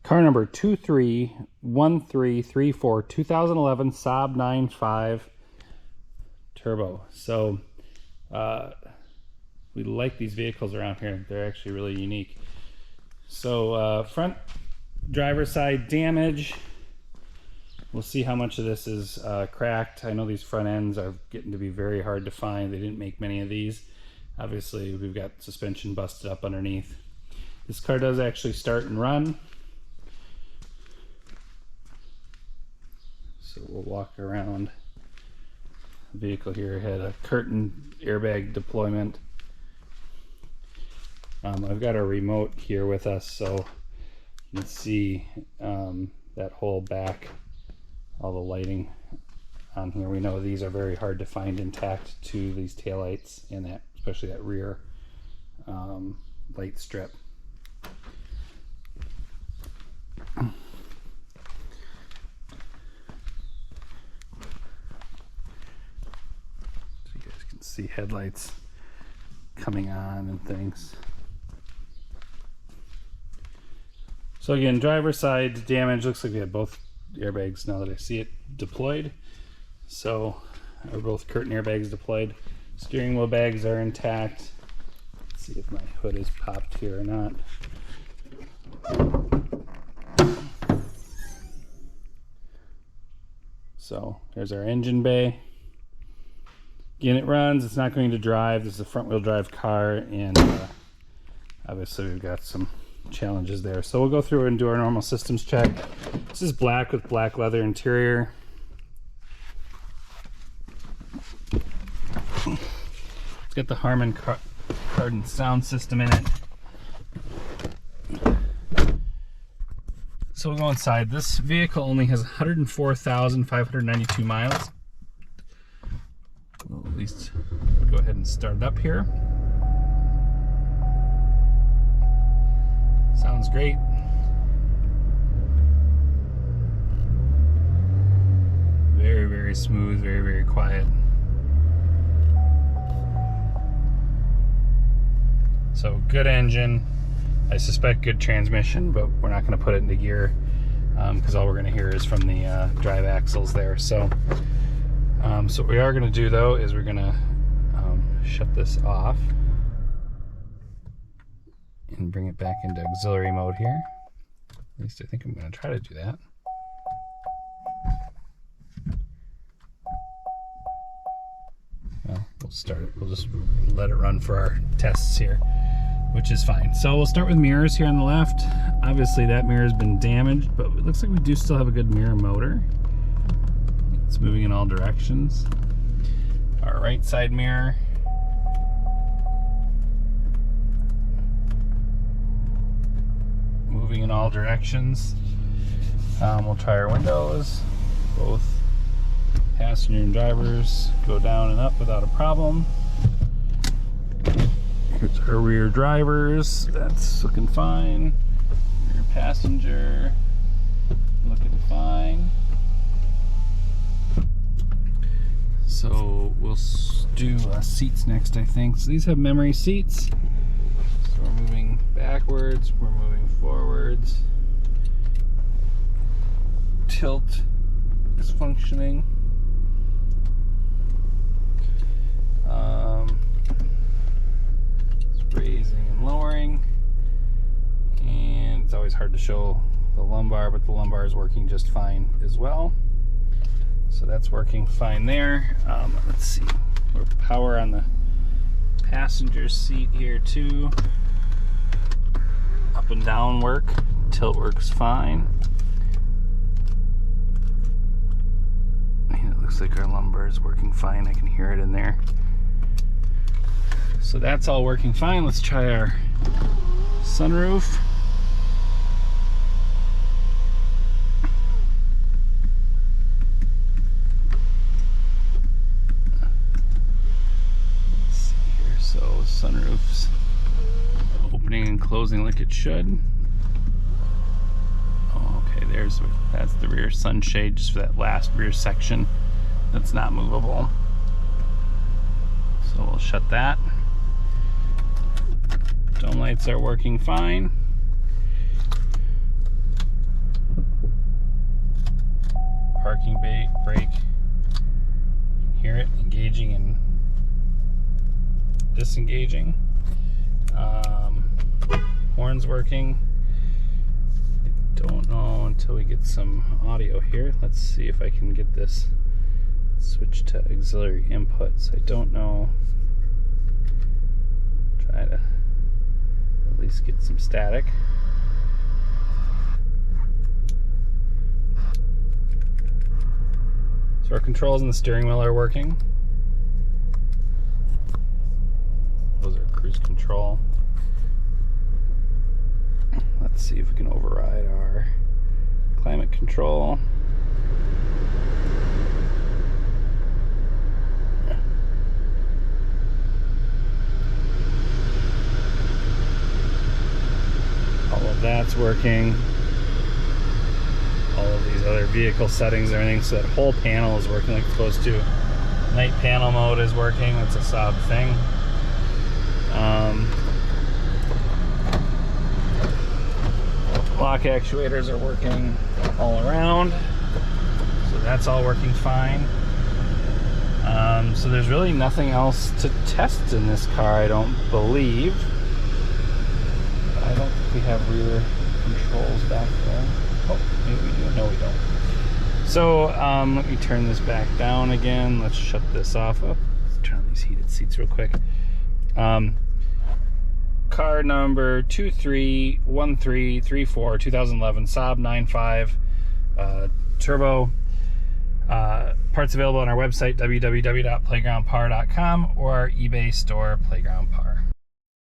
Car number 231334, 2011 Saab 9.5 turbo. So we like these vehicles around here. They're actually really unique. So front driver's side damage. We'll see how much of this is cracked. I know these front ends are getting to be very hard to find. They didn't make many of these. Obviously, we've got suspension busted up underneath. This car does actually start and run. So we'll walk around the vehicle here. It had a curtain airbag deployment. I've got a remote here with us, so you can see that whole back, all the lighting on here. We know these are very hard to find intact to these taillights and that, especially that rear light strip. So you guys can see headlights coming on and things. So again, driver's side damage. Looks like we have both airbags now that I see it deployed. So are both curtain airbags deployed. Steering wheel bags are intact. Let's see if my hood is popped here or not. So there's our engine bay. Again, it runs. It's not going to drive. This is a front wheel drive car, and obviously we've got some challenges there. So we'll go through and do our normal systems check. This is black with black leather interior. It's got the Harman Kardon sound system in it. So we'll go inside. This vehicle only has 104,592 miles. Well, at least we'll go ahead and start it up here. Sounds great. Very, very smooth, very, very quiet. So good engine. I suspect good transmission, but we're not going to put it into gear because all we're going to hear is from the drive axles there. So, so what we are going to do though is we're going to shut this off and bring it back into auxiliary mode here. At least I think I'm going to try to do that. Well, we'll start it. We'll just let it run for our tests here, which is fine. So we'll start with mirrors here on the left. Obviously that mirror has been damaged, but it looks like we do still have a good mirror motor. It's moving in all directions. Our right side mirror. Moving in all directions. We'll try our windows. Both passenger and drivers go down and up without a problem. Here's our rear drivers. That's looking fine. Rear passenger looking fine. So we'll do seats next, I think. So these have memory seats. So we're moving backwards, we're moving forwards. Tilt is functioning. It's raising and lowering. And it's always hard to show the lumbar, but the lumbar is working just fine as well. So that's working fine there. Let's see. We're power on the passenger seat here too. Up and down work. Tilt works fine. And it looks like our lumbar is working fine. I can hear it in there. So that's all working fine. Let's try our sunroof. Let's see here. So sunroof's opening and closing like it should. Oh, okay, that's the rear sunshade, just for that last rear section that's not movable. So we'll shut that. Dome lights are working fine. parking brake. Hear it engaging and disengaging. Horns working. I don't know until we get some audio here. Let's see if I can get this switch to auxiliary inputs. I don't know. Try to at least get some static. So our controls and the steering wheel are working. Those are cruise control. Let's see if we can override our climate control. All of that's working. All of these other vehicle settings and everything, so that whole panel is working like it's supposed to. Night panel mode is working. That's a Saab thing. Lock actuators are working all around, so that's all working fine. So there's really nothing else to test in this car, I don't believe. I don't think we have rear controls back there. Oh, maybe we do. No, we don't. So let me turn this back down again. Let's shut this off. Oh, let's turn on these heated seats real quick. Car number 231334, 2011 Saab 9.5 turbo. Parts available on our website, www.playgroundpar.com, or our eBay store, Playground Par.